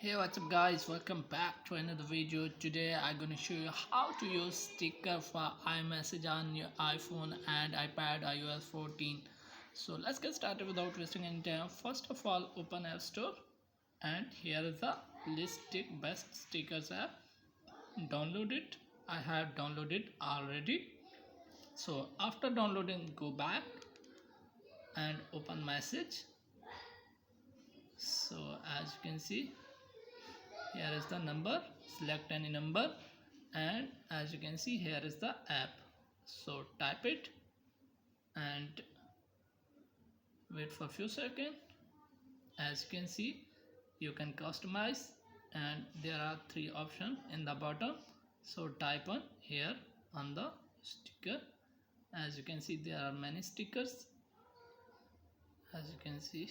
Hey, what's up guys, welcome back to another video. Today I'm going to show you how to use sticker for iMessage on your iPhone and iPad iOS 14. So let's get started without wasting any time. First of all, open App Store and here is the list best stickers app. Download it. I have downloaded already. So after downloading, go back and open message. So as you can see, here is the number, select any number, and as you can see here is the app. So type it and wait for a few seconds. As you can see, you can customize and there are three options in the bottom. So type on here on the sticker. As you can see, there are many stickers, as you can see.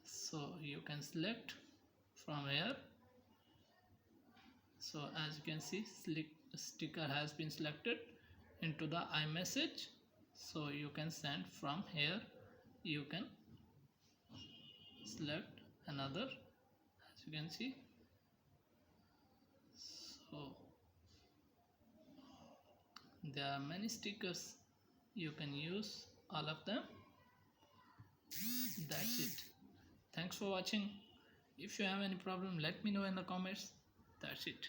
So you can select from here. So as you can see, sticker has been selected into the iMessage. So you can send from here. You can select another, as you can see. So there are many stickers, you can use all of them. That's it. Thanks for watching. If you have any problem, let me know in the comments. That's it.